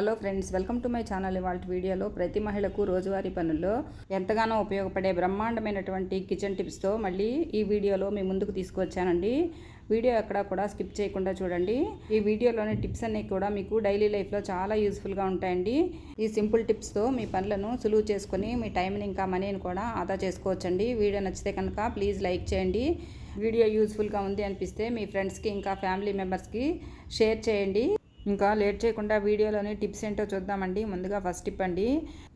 Hello friends, welcome to my channel. ఇవాళ వీడియోలో ప్రతి మహిళకు రోజువారీ పనుల్లో ఎంతగానో ఉపయోగపడే బ్రహ్మాండమైనటువంటి కిచెన్ టిప్స్తో మళ్ళీ ఈ వీడియోలో మీ ముందుకు తీసుకువచ్చానండి. వీడియో ఎక్కడా కూడా స్కిప్ చేయకుండా చూడండి. ఈ వీడియోలోని టిప్స్ అన్నీ కూడా మీకు డైలీ లైఫ్లో చాలా యూస్ఫుల్గా ఉంటాయండి. ఈ సింపుల్ టిప్స్తో మీ పనులను సులువు చేసుకొని మీ టైంని ఇంకా మనీని కూడా ఆదా చేసుకోవచ్చండి. వీడియో నచ్చితే కనుక ప్లీజ్ లైక్ చేయండి. వీడియో యూస్ఫుల్గా ఉంది అనిపిస్తే మీ ఫ్రెండ్స్కి ఇంకా ఫ్యామిలీ మెంబర్స్కి షేర్ చేయండి. ఇంకా లేట్ చేయకుండా వీడియోలోని టిప్స్ ఏంటో చూద్దామండి. ముందుగా ఫస్ట్ టిప్ అండి,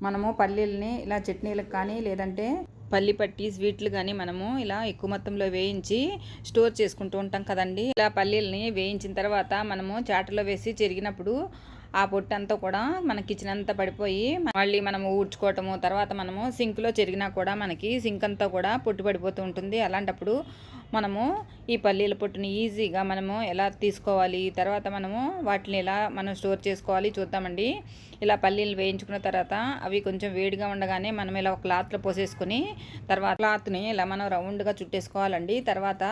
మనము పల్లీలని ఇలా చట్నీలకు కానీ లేదంటే పల్లి పట్టి స్వీట్లు కానీ మనము ఇలా ఎక్కువ మొత్తంలో వేయించి స్టోర్ చేసుకుంటూ ఉంటాం కదండి. ఇలా పల్లీలని వేయించిన తర్వాత మనము చాటలో వేసి చెరిగినప్పుడు ఆ పొట్టు అంతా కూడా మన కిచెన్ అంతా పడిపోయి మళ్ళీ మనము ఊడ్చుకోవటము, తర్వాత మనము సింక్లో చెరిగినా కూడా మనకి సింక్ అంతా కూడా పొట్టు పడిపోతూ ఉంటుంది. అలాంటప్పుడు మనము ఈ పల్లీల పొట్టుని ఈజీగా మనము ఎలా తీసుకోవాలి, తర్వాత మనము వాటిని ఎలా మనం స్టోర్ చేసుకోవాలి చూద్దామండి. ఇలా పల్లీలు వేయించుకున్న తర్వాత అవి కొంచెం వేడిగా ఉండగానే మనం ఇలా ఒక క్లాత్లో పోసేసుకుని తర్వాత క్లాత్ని ఇలా మనం రౌండ్గా చుట్టేసుకోవాలండి. తర్వాత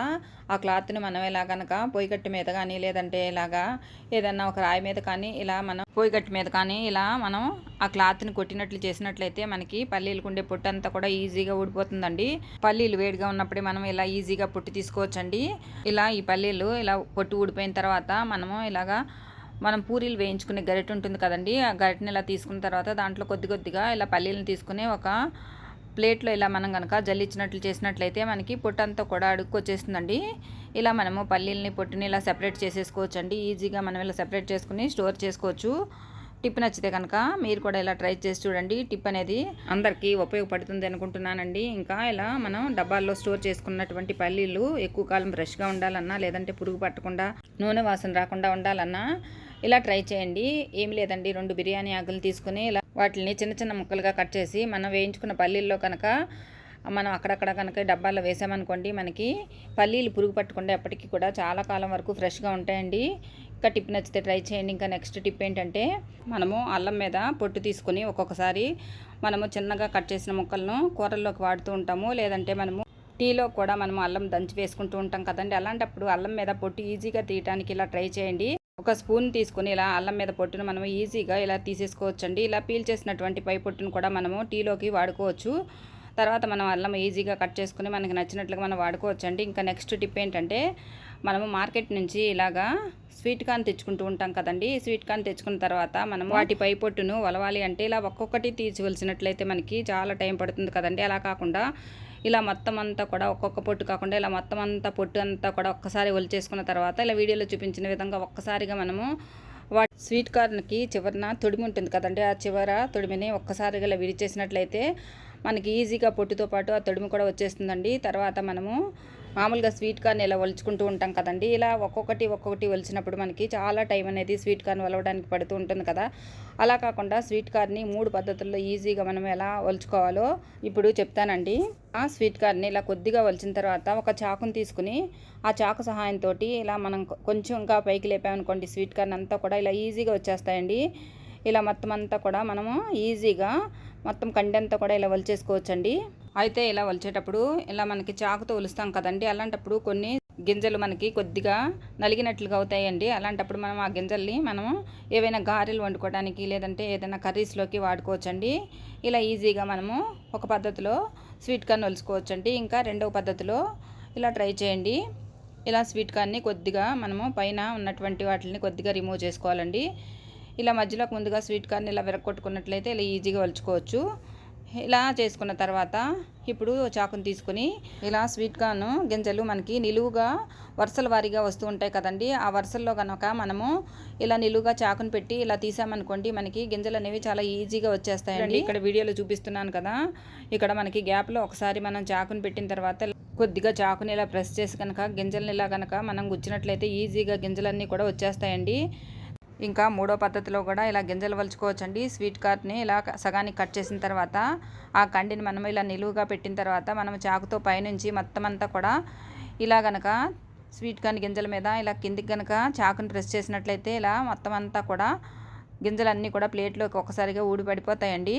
ఆ క్లాత్ని మనం ఇలా కనుక పొయ్యికట్టు మీద కానీ లేదంటే ఇలాగా ఏదన్నా ఒక రాయి మీద కానీ ఇలా మనం పొయ్యికట్టు మీద కానీ ఇలా మనం ఆ క్లాత్ని కొట్టినట్లు చేసినట్లయితే మనకి పల్లీలకు ఉండే పొట్టు అంతా కూడా ఈజీగా ఊడిపోతుందండి. పల్లీలు వేడిగా ఉన్నప్పుడే మనం ఇలా ఈజీగా పొట్టు తీసుకోవచ్చండి. ఇలా ఈ పల్లీలు ఇలా పొట్టు ఊడిపోయిన తర్వాత మనము ఇలాగా మనం పూరీలు వేయించుకునే గరిటె ఉంటుంది కదండి, ఆ గరిటెని ఇలా తీసుకున్న తర్వాత దాంట్లో కొద్ది కొద్దిగా ఇలా పల్లీలను తీసుకుని ఒక ప్లేట్లో ఇలా మనం కనుక జల్లించినట్లు చేసినట్లయితే మనకి పొట్టు అంతా కూడా అడుక్కొచ్చేస్తుందండి. ఇలా మనము పల్లీలని పొట్టుని ఇలా సెపరేట్ చేసేసుకోవచ్చు అండి. ఈజీగా మనం ఇలా సెపరేట్ చేసుకుని స్టోర్ చేసుకోవచ్చు. టిప్ నచ్చితే కనుక మీరు కూడా ఇలా ట్రై చేసి చూడండి. టిప్ అనేది అందరికీ ఉపయోగపడుతుంది అనుకుంటున్నానండి. ఇంకా ఇలా మనం డబ్బాల్లో స్టోర్ చేసుకున్నటువంటి పల్లీలు ఎక్కువ కాలం ఫ్రెష్గా ఉండాలన్నా లేదంటే పురుగు పట్టకుండా నూనె వాసన రాకుండా ఉండాలన్నా ఇలా ట్రై చేయండి. ఏమి లేదండి, 2 బిర్యానీ ఆకులు తీసుకుని ఇలా వాటిని చిన్న చిన్న ముక్కలుగా కట్ చేసి మనం వేయించుకున్న పల్లీల్లో కనుక మనం అక్కడక్కడ కనుక డబ్బాల్లో వేసామనుకోండి మనకి పల్లీలు పురుగు పట్టకుండా ఎప్పటికీ కూడా చాలా కాలం వరకు ఫ్రెష్గా ఉంటాయండి. ఇంకా టిప్ నచ్చితే ట్రై చేయండి. ఇంకా నెక్స్ట్ టిప్ ఏంటంటే, మనము అల్లం మీద పొట్టు తీసుకుని ఒక్కొక్కసారి మనము చిన్నగా కట్ చేసిన ముక్కలను కూరల్లోకి వాడుతూ ఉంటాము, లేదంటే మనము టీలో కూడా మనము అల్లం దంచి వేసుకుంటూ ఉంటాం కదండి. అలాంటప్పుడు అల్లం మీద పొట్టు ఈజీగా తీయడానికి ఇలా ట్రై చేయండి. ఒక స్పూన్ తీసుకుని ఇలా అల్లం మీద పొట్టును మనము ఈజీగా ఇలా తీసేసుకోవచ్చండి. ఇలా పీల్ చేసినటువంటి పై పొట్టును కూడా మనము టీలోకి వాడుకోవచ్చు. తర్వాత మనం అల్లం ఈజీగా కట్ చేసుకుని మనకి నచ్చినట్లుగా మనం వాడుకోవచ్చండి. ఇంకా నెక్స్ట్ టిప్ ఏంటంటే, మనము మార్కెట్ నుంచి ఇలాగా స్వీట్ కార్న్ తెచ్చుకుంటూ ఉంటాం కదండి. స్వీట్ కార్న్ తెచ్చుకున్న తర్వాత మనం వాటి పై పొట్టును వలవాలి అంటే ఇలా ఒక్కొక్కటి తీసివలసినట్లయితే మనకి చాలా టైం పడుతుంది కదండి. అలా కాకుండా ఇలా మొత్తం అంతా కూడా ఒక్కొక్క పొట్టు కాకుండా ఇలా మొత్తం అంతా పొట్టు అంతా కూడా ఒక్కసారి ఒలిచేసుకున్న తర్వాత ఇలా వీడియోలో చూపించిన విధంగా ఒక్కసారిగా మనము స్వీట్ కార్న్కి చివరన తొడిమి ఉంటుంది కదండి, ఆ చివర తొడిమిని ఒక్కసారిగా ఇలా విడిచేసినట్లయితే మనకి ఈజీగా పొట్టుతో పాటు ఆ తొడిమి కూడా వచ్చేస్తుందండి. తర్వాత మనము మామూలుగా స్వీట్ కార్న్ ఇలా ఒలుచుకుంటూ ఉంటాం కదండి. ఇలా ఒక్కొక్కటి ఒలిచినప్పుడు మనకి చాలా టైం అనేది స్వీట్ కార్న్ ఒలవడానికి పడుతూ ఉంటుంది కదా. అలా కాకుండా స్వీట్ కార్న్ని 3 పద్ధతుల్లో ఈజీగా మనం ఎలా ఒలుచుకోవాలో ఇప్పుడు చెప్తానండి. ఆ స్వీట్ కార్న్ని ఇలా కొద్దిగా ఒలిచిన తర్వాత ఒక చాకుని తీసుకుని ఆ చాకు సహాయంతో ఇలా మనం కొంచెం ఇంకా పైకి లేపామనుకోండి స్వీట్ కార్న్ అంతా కూడా ఇలా ఈజీగా వచ్చేస్తాయండి. ఇలా మొత్తం అంతా కూడా మనము ఈజీగా మొత్తం కండంతా కూడా ఇలా ఒలిచేసుకోవచ్చండి. అయితే ఇలా ఒలిచేటప్పుడు ఇలా మనకి చాకుతో ఒలుస్తాం కదండి, అలాంటప్పుడు కొన్ని గింజలు మనకి కొద్దిగా నలిగినట్లుగా అవుతాయండి. అలాంటప్పుడు మనం ఆ గింజల్ని మనము ఏవైనా గారెలు వండుకోవడానికి లేదంటే ఏదైనా కర్రీస్లోకి వాడుకోవచ్చండి. ఇలా ఈజీగా మనము ఒక పద్ధతిలో స్వీట్ కార్న్ ఒలుచుకోవచ్చండి. ఇంకా రెండవ పద్ధతిలో ఇలా ట్రై చేయండి. ఇలా స్వీట్ కార్న్ని కొద్దిగా మనము పైన ఉన్నటువంటి వాటిని కొద్దిగా రిమూవ్ చేసుకోవాలండి. ఇలా మధ్యలోకి ముందుగా స్వీట్ కార్న్ ఇలా విరగొట్టుకున్నట్లయితే ఇలా ఈజీగా ఒలుచుకోవచ్చు. ఇలా చేసుకున్న తర్వాత ఇప్పుడు చాకుని తీసుకుని ఇలా స్వీట్ కార్న్ గింజలు మనకి నిలువుగా వరుసల వారీగా వస్తూ ఉంటాయి కదండి. ఆ వరుసల్లో కనుక మనము ఇలా నిలువుగా చాకుని పెట్టి ఇలా తీసామనుకోండి మనకి గింజలు అనేవి చాలా ఈజీగా వచ్చేస్తాయండి. ఇక్కడ వీడియోలో చూపిస్తున్నాను కదా, ఇక్కడ మనకి గ్యాప్లో ఒకసారి మనం చాకుని పెట్టిన తర్వాత కొద్దిగా చాకుని ఇలా ప్రెస్ చేసి కనుక గింజల్ని ఇలా కనుక మనం గుచ్చినట్లయితే ఈజీగా గింజలన్నీ కూడా వచ్చేస్తాయండి. ఇంకా మూడో పద్ధతిలో కూడా ఇలా గింజలు వలుచుకోవచ్చండి. స్వీట్ కార్న్ని ఇలా సగానికి కట్ చేసిన తర్వాత ఆ కండిని మనం ఇలా నిలువుగా పెట్టిన తర్వాత మనం చాకుతో పైనుంచి మొత్తం అంతా కూడా ఇలా గనక స్వీట్ కార్న్ గింజల మీద ఇలా కిందికి గనక చాకుని ప్రెస్ చేసినట్లయితే ఇలా మొత్తం అంతా కూడా గింజలన్నీ కూడా ప్లేట్లోకి ఒకసారిగా ఊడి పడిపోతాయండి.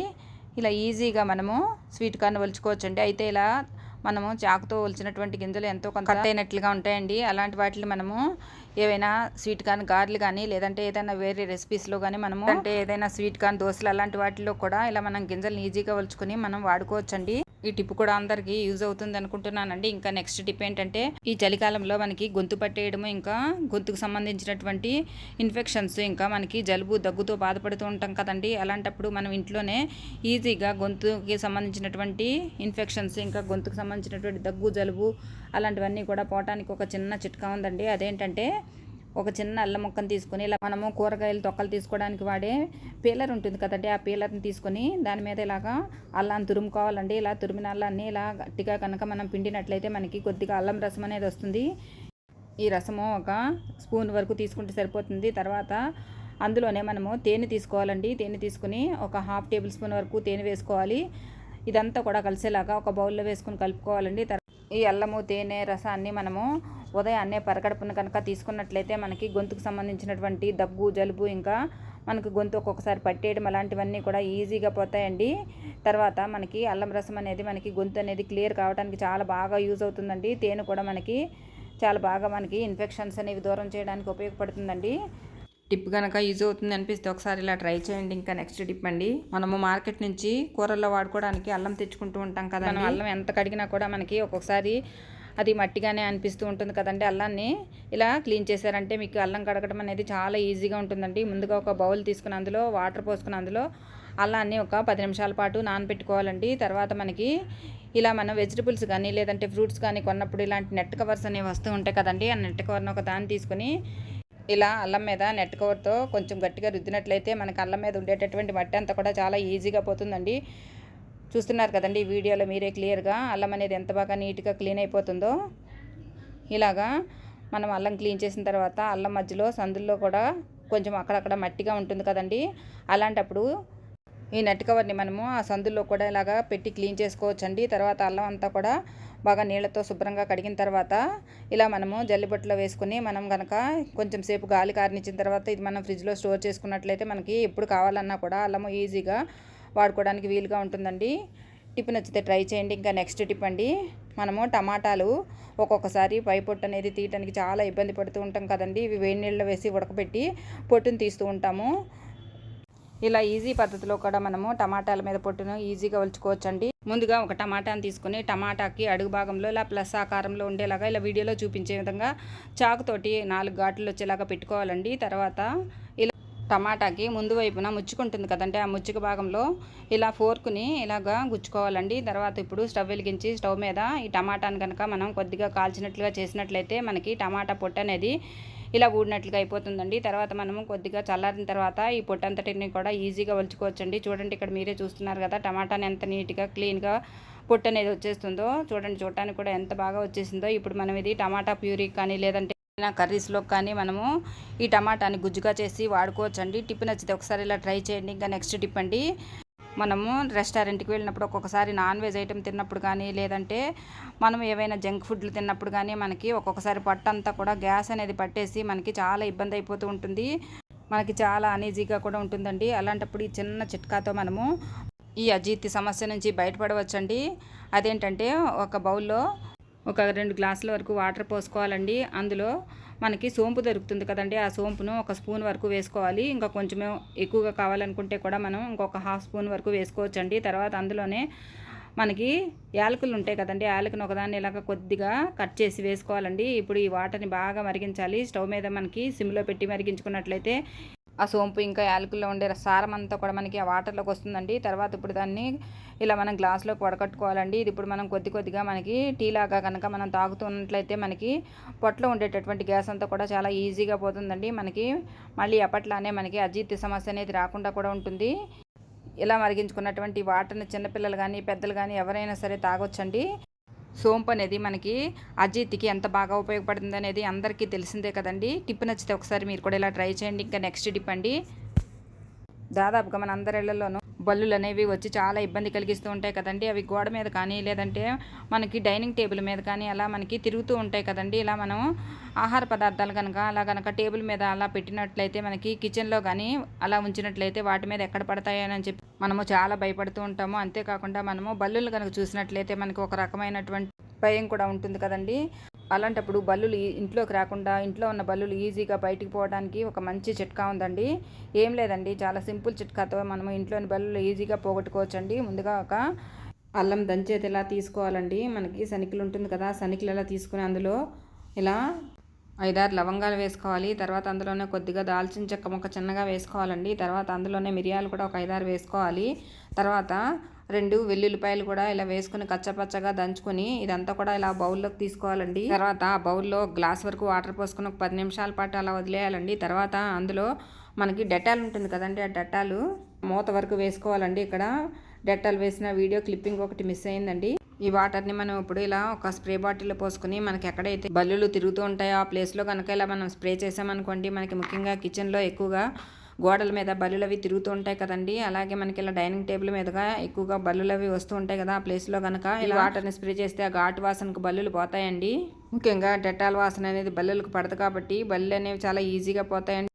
ఇలా ఈజీగా మనము స్వీట్ కార్న్ వలుచుకోవచ్చండి. అయితే ఇలా మనము చాకుతో ఒలిచినటువంటి గింజలు ఎంతో కొంత కట్ అయినట్లుగా ఉంటాయండి. అలాంటి వాటిని మనము ఏవైనా స్వీట్ కార్న్ గారెలు కానీ లేదంటే ఏదైనా వేరే రెసిపీస్లో కానీ మనము అంటే ఏదైనా స్వీట్ కార్న్ దోశలు అలాంటి వాటిలో కూడా ఇలా మనం గింజలను ఈజీగా ఒలుచుకొని మనం వాడుకోవచ్చండి. ఈ టిప్ కూడా అందరికీ యూజ్ అవుతుంది అనుకుంటున్నానండి. ఇంకా నెక్స్ట్ టిప్ ఏంటంటే ఈ చలికాలంలో మనకి గొంతు పట్టేయడము, ఇంకా గొంతుకు సంబంధించినటువంటి ఇన్ఫెక్షన్స్, ఇంకా మనకి జలుబు దగ్గుతో బాధపడుతూ ఉంటాం కదండి. అలాంటప్పుడు మనం ఇంట్లోనే ఈజీగా గొంతుకి సంబంధించినటువంటి ఇన్ఫెక్షన్స్, ఇంకా గొంతుకు సంబంధించినటువంటి దగ్గు, జలుబు అలాంటివన్నీ కూడా పోవటానికి ఒక చిన్న చిట్కా ఉందండి. అదేంటంటే ఒక చిన్న అల్లం ముక్కను తీసుకొని ఇలా మనము కూరగాయలు తొక్కలు తీసుకోవడానికి వాడే పీలర్ ఉంటుంది కదండి, ఆ పీలర్ని తీసుకొని దాని మీద ఇలాగా అల్లాన్ని తురుముకోవాలండి. ఇలా తురిమిన అల్లాన్ని ఇలా గట్టిగా కనుక మనం పిండినట్లయితే మనకి కొద్దిగా అల్లం రసం అనేది వస్తుంది. ఈ రసము ఒక స్పూన్ వరకు తీసుకుంటే సరిపోతుంది. తర్వాత అందులోనే మనము తేనె తీసుకోవాలండి. తేనె తీసుకుని ఒక 1/2 టేబుల్ స్పూన్ వరకు తేనె వేసుకోవాలి. ఇదంతా కూడా కలిసేలాగా ఒక బౌల్లో వేసుకుని కలుపుకోవాలండి. ఈ అల్లము తేనె రసాన్ని మనము ఉదయాన్నే పరగడుపున కనుక తీసుకున్నట్లయితే మనకి గొంతుకు సంబంధించినటువంటి దగ్గు, జలుబు, ఇంకా మనకు గొంతు ఒక్కొక్కసారి పట్టేయడం అలాంటివన్నీ కూడా ఈజీగా పోతాయండి. తర్వాత మనకి అల్లం రసం అనేది మనకి గొంతు అనేది క్లియర్ కావడానికి చాలా బాగా యూజ్ అవుతుందండి. తేనె కూడా మనకి చాలా బాగా మనకి ఇన్ఫెక్షన్స్ అనేవి దూరం చేయడానికి ఉపయోగపడుతుందండి. టిప్ కనుక యూజ్ అవుతుంది అనిపిస్తే ఒకసారి ఇలా ట్రై చేయండి. ఇంకా నెక్స్ట్ టిప్ అండి, మనము మార్కెట్ నుంచి కూరల్లో వాడుకోవడానికి అల్లం తెచ్చుకుంటూ ఉంటాం కదా. మనం అల్లం ఎంత కడిగినా కూడా మనకి ఒక్కొక్కసారి అది మట్టిగానే అనిపిస్తూ ఉంటుంది కదండి. అల్లాన్ని ఇలా క్లీన్ చేశారంటే మీకు అల్లం కడగడం అనేది చాలా ఈజీగా ఉంటుందండి. ముందుగా ఒక బౌల్ తీసుకుని అందులో వాటర్ పోసుకుని అందులో అల్లాన్ని ఒక 10 నిమిషాల పాటు నానబెట్టుకోవాలండి. తర్వాత మనకి ఇలా మనం వెజిటబుల్స్ కానీ లేదంటే ఫ్రూట్స్ కానీ కొన్నప్పుడు ఇలాంటి నెట్ కవర్స్ అనేవి వస్తూ ఉంటాయి కదండి. ఆ నెట్ కవర్ని ఒక దాన్ని తీసుకొని ఇలా అల్లం మీద నెట్ కవర్తో కొంచెం గట్టిగా రుద్దినట్లయితే మనకు అల్లం మీద ఉండేటటువంటి మట్టి అంతా కూడా చాలా ఈజీగా పోతుందండి. చూస్తున్నారు కదండి ఈ వీడియోలో మీరే క్లియర్గా అల్లం అనేది ఎంత బాగా నీట్గా క్లీన్ అయిపోతుందో. ఇలాగా మనం అల్లం క్లీన్ చేసిన తర్వాత అల్లం మధ్యలో సందుల్లో కూడా కొంచెం అక్కడక్కడ మట్టిగా ఉంటుంది కదండి. అలాంటప్పుడు ఈ నెట్ కవర్ని మనము ఆ సందుల్లో కూడా ఇలాగా పెట్టి క్లీన్ చేసుకోవచ్చండి. తర్వాత అల్లం అంతా కూడా బాగా నీళ్ళతో శుభ్రంగా కడిగిన తర్వాత ఇలా మనము జల్లిబొట్టులో వేసుకుని మనం కనుక కొంచెం సేపు గాలి కారనిచ్చిన తర్వాత ఇది మనం ఫ్రిడ్జ్లో స్టోర్ చేసుకున్నట్లయితే మనకి ఎప్పుడు కావాలన్నా కూడా అల్లము ఈజీగా వాడుకోవడానికి వీలుగా ఉంటుందండి. టిప్ నచ్చితే ట్రై చేయండి. ఇంకా నెక్స్ట్ టిప్ అండి, మనము టమాటాలు ఒక్కొక్కసారి పై పొట్టు అనేది తీయడానికి చాలా ఇబ్బంది పడుతూ ఉంటాం కదండి. ఇవి వేడి నీళ్ళలో వేసి ఉడకబెట్టి పొట్టును తీస్తూ ఉంటాము. ఇలా ఈజీ పద్ధతిలో కూడా మనము టమాటాల మీద పొట్టును ఈజీగా ఒలుచుకోవచ్చండి. ముందుగా ఒక టమాటాను తీసుకొని టమాటాకి అడుగు భాగంలో ఇలా ప్లస్ ఆకారంలో ఉండేలాగా ఇలా వీడియోలో చూపించే విధంగా చాకుతోటి 4 ఘాట్లు వచ్చేలాగా పెట్టుకోవాలండి. తర్వాత ఇలా టమాటాకి ముందు వైపున ముచ్చుకుంటుంది కదంటే ఆ ముచ్చుక భాగంలో ఇలా ఫోర్క్ని ఇలాగా గుచ్చుకోవాలండి. తర్వాత ఇప్పుడు స్టవ్ వెలిగించి స్టవ్ మీద ఈ టమాటాను కనుక మనం కొద్దిగా కాల్చినట్లుగా చేసినట్లయితే మనకి టమాటా పొట్టు అనేది ఇలా ఊడినట్లుగా అయిపోతుందండి. తర్వాత మనము కొద్దిగా చల్లారిన తర్వాత ఈ పొట్టంతటిని కూడా ఈజీగా ఒలుచుకోవచ్చండి. చూడండి ఇక్కడ మీరే చూస్తున్నారు కదా టమాటాని ఎంత నీట్గా క్లీన్గా పొట్టు అనేది వచ్చేస్తుందో. చూడండి చూడటానికి కూడా ఎంత బాగా వచ్చేసిందో. ఇప్పుడు మనం ఇది టమాటా ప్యూరీ కానీ లేదంటే కర్రీస్లో కానీ మనము ఈ టమాటాని గుజ్జుగా చేసి వాడుకోవచ్చండి. టిప్ నచ్చితే ఒకసారి ఇలా ట్రై చేయండి. ఇంకా నెక్స్ట్ టిప్ అండి, మనము రెస్టారెంట్కి వెళ్ళినప్పుడు ఒక్కొక్కసారి నాన్ వెజ్ ఐటెం తిన్నప్పుడు కానీ లేదంటే మనం ఏవైనా జంక్ ఫుడ్లు తిన్నప్పుడు కానీ మనకి ఒక్కొక్కసారి పొట్టంతా కూడా గ్యాస్ అనేది పట్టేసి మనకి చాలా ఇబ్బంది అయిపోతూ ఉంటుంది. మనకి చాలా అనీజీగా కూడా ఉంటుందండి. అలాంటప్పుడు ఈ చిన్న చిట్కాతో మనము ఈ అజీర్తి సమస్య నుంచి బయటపడవచ్చండి. అదేంటంటే ఒక బౌల్లో ఒక 2 గ్లాసుల వరకు వాటర్ పోసుకోవాలండి. అందులో మనకి సోంపు దొరుకుతుంది కదండి, ఆ సోంపును ఒక స్పూన్ వరకు వేసుకోవాలి. ఇంకా కొంచెం ఎక్కువగా కావాలనుకుంటే కూడా మనం ఇంకొక 1/2 స్పూన్ వరకు వేసుకోవచ్చండి. తర్వాత అందులోనే మనకి యాలకులు ఉంటాయి కదండి, యాలకును ఒకదాన్ని ఇలాగ కొద్దిగా కట్ చేసి వేసుకోవాలండి. ఇప్పుడు ఈ వాటర్ని బాగా మరిగించాలి. స్టవ్ మీద మనకి సిమ్లో పెట్టి మరిగించుకున్నట్లయితే ఆ సోంపు ఇంకా యాలకుల్లో ఉండే సారం అంతా కూడా మనకి ఆ వాటర్లోకి వస్తుందండి. తర్వాత ఇప్పుడు దాన్ని ఇలా మనం గ్లాస్లోకి వడకట్టుకోవాలండి. ఇది ఇప్పుడు మనం కొద్దిగా మనకి టీ లాగా కనుక మనం తాగుతున్నట్లయితే మనకి పొట్టలో ఉండేటటువంటి గ్యాస్ అంతా కూడా చాలా ఈజీగా పోతుందండి. మనకి మళ్ళీ ఎప్పట్లానే మనకి అజీర్తి సమస్య అనేది రాకుండా కూడా ఉంటుంది. ఇలా మరిగించుకున్నటువంటి వాటర్ని చిన్నపిల్లలు కానీ పెద్దలు కానీ ఎవరైనా సరే తాగొచ్చండి. సోంపు అనేది మనకి అజీర్తికి ఎంత బాగా ఉపయోగపడుతుంది అనేది అందరికీ తెలిసిందే కదండి. టిప్ నచ్చితే ఒకసారి మీరు కూడా ఇలా ట్రై చేయండి. ఇంకా నెక్స్ట్ టిప్ అండి, దాదాపుగా మన అందరి ఇళ్లలోనూ బల్లులు అనేవి వచ్చి చాలా ఇబ్బంది కలిగిస్తూ ఉంటాయి కదండి. అవి గోడ మీద కానీ లేదంటే మనకి డైనింగ్ టేబుల్ మీద కానీ అలా మనకి తిరుగుతూ ఉంటాయి కదండి. ఇలా మనం ఆహార పదార్థాలు కనుక అలా కనుక టేబుల్ మీద అలా పెట్టినట్లయితే మనకి కిచెన్లో కానీ అలా ఉంచినట్లయితే వాటి మీద ఎక్కడ పడతాయని చెప్పి మనము చాలా భయపడుతూ ఉంటాము. అంతేకాకుండా మనము బల్లులు కనుక చూసినట్లయితే మనకి ఒక రకమైనటువంటి భయం కూడా ఉంటుంది కదండి. అలాంటప్పుడు బల్లులు ఇంట్లోకి రాకుండా ఇంట్లో ఉన్న బల్లులు ఈజీగా బయటికి పోవడానికి ఒక మంచి చిట్కా ఉందండి. ఏం లేదండి, చాలా సింపుల్ చిట్కాతో మనము ఇంట్లోని బల్లులు ఈజీగా పోగొట్టుకోవచ్చండి. ముందుగా ఒక అల్లం దంచేది ఇలా తీసుకోవాలండి. మనకి శనికలు ఉంటుంది కదా, శనికలు ఇలా తీసుకుని అందులో ఇలా 5-6 లవంగాలు వేసుకోవాలి. తర్వాత అందులోనే కొద్దిగా దాల్చిన చెక్క ముక్క చిన్నగా వేసుకోవాలండి. తర్వాత అందులోనే మిరియాలు కూడా ఒక 5-6 వేసుకోవాలి. తర్వాత 2 వెల్లుల్లిపాయలు కూడా ఇలా వేసుకుని కచ్చపచ్చగా దంచుకొని ఇదంతా కూడా ఇలా బౌల్లోకి తీసుకోవాలండి. తర్వాత ఆ బౌల్లో గ్లాస్ వరకు వాటర్ పోసుకొని ఒక 10 నిమిషాల పాటు అలా వదిలేయాలండి. తర్వాత అందులో మనకి డెటాల్ ఉంటుంది కదండి, ఆ డెటాలు మూత వరకు వేసుకోవాలండి. ఇక్కడ డెటాల్ వేసిన వీడియో క్లిప్పింగ్ ఒకటి మిస్ అయిందండి. ఈ వాటర్ని మనం ఇప్పుడు ఇలా ఒక స్ప్రే బాటిల్లో పోసుకొని మనకి ఎక్కడైతే బల్లులు తిరుగుతూ ఉంటాయో ఆ ప్లేస్లో కనుక ఇలా మనం స్ప్రే చేసామనుకోండి, మనకి ముఖ్యంగా కిచెన్లో ఎక్కువగా గోడల మీద బల్లులు అవి తిరుగుతూ ఉంటాయి కదండి. అలాగే మనకి ఇలా డైనింగ్ టేబుల్ మీదుగా ఎక్కువగా బల్లులు అవి వస్తూ ఉంటాయి కదా, ఆ ప్లేస్లో కనుక ఇలా వాటర్ని స్ప్రే చేస్తే ఆ ఘాటు వాసనకు బల్లులు పోతాయండి. ముఖ్యంగా డెటాల్ వాసన అనేది బల్లులకు పడదు కాబట్టి బల్లులు అనేవి చాలా ఈజీగా పోతాయండి.